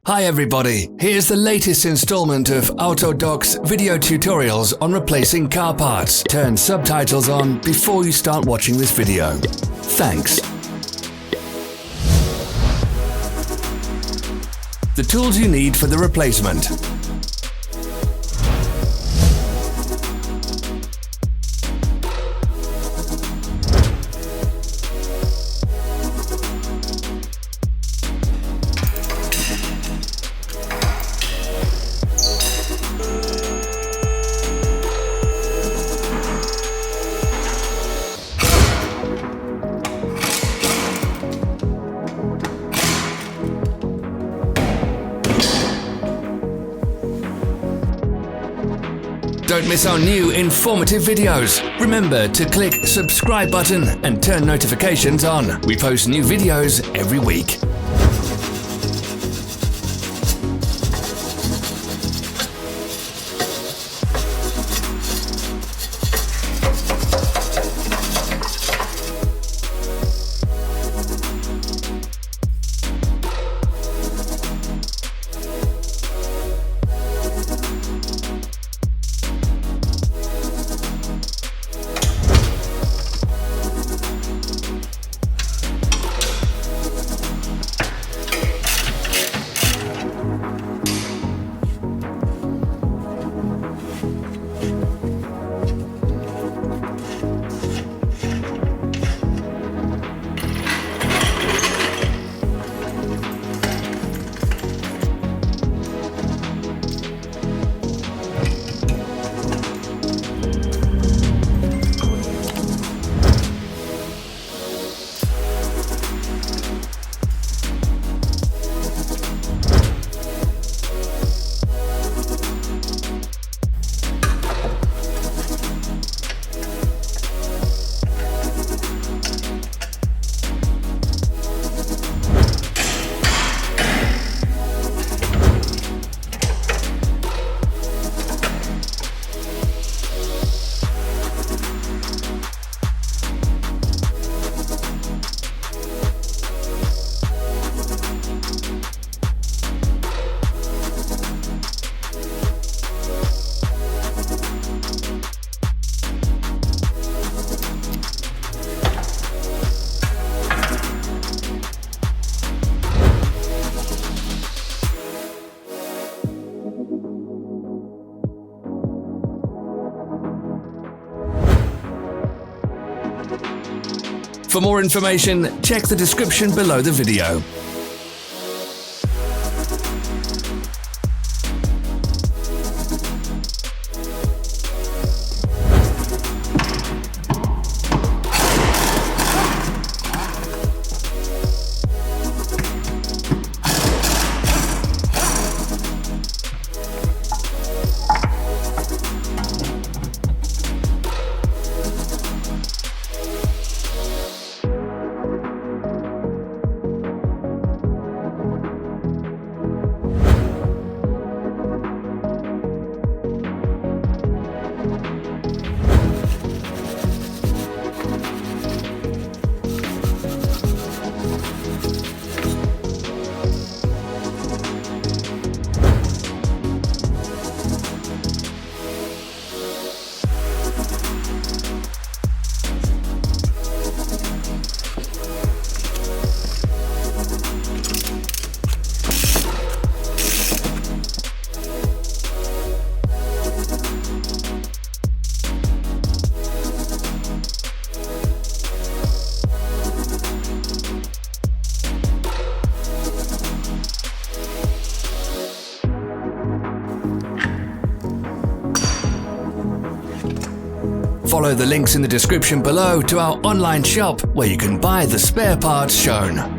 Hi everybody, here's the latest installment of Autodoc's video tutorials on replacing car parts. Turn subtitles on before you start watching this video. Thanks. The tools you need for the replacement. Don't miss our new informative videos. Remember to click subscribe button and turn notifications on. We post new videos every week. For more information, check the description below the video. Follow the links in the description below to our online shop where you can buy the spare parts shown.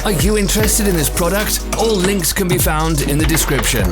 Are you interested in this product? All links can be found in the description.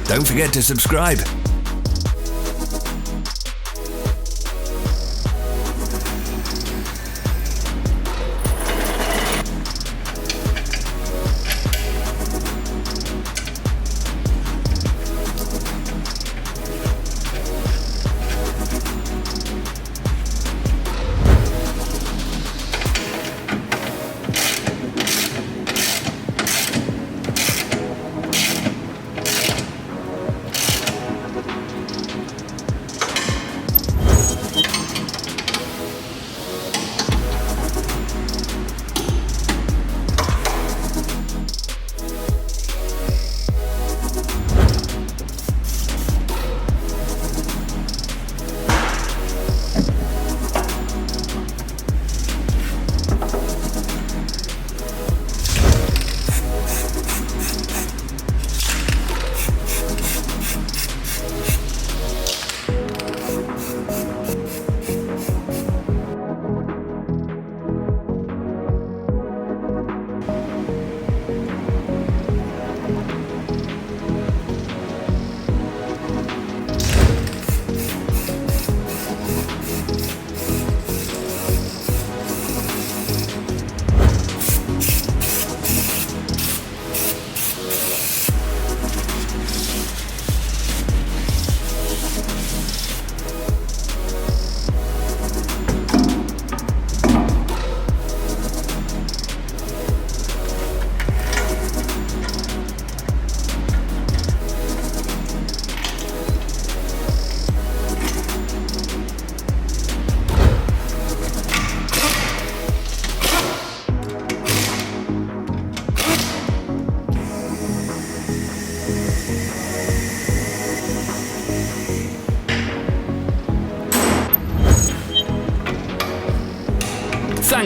Don't forget to subscribe.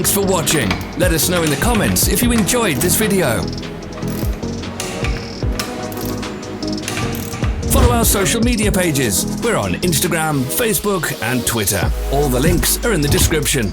Thanks for watching. Let us know in the comments if you enjoyed this video. Follow our social media pages. We're on Instagram, Facebook and Twitter. All the links are in the description.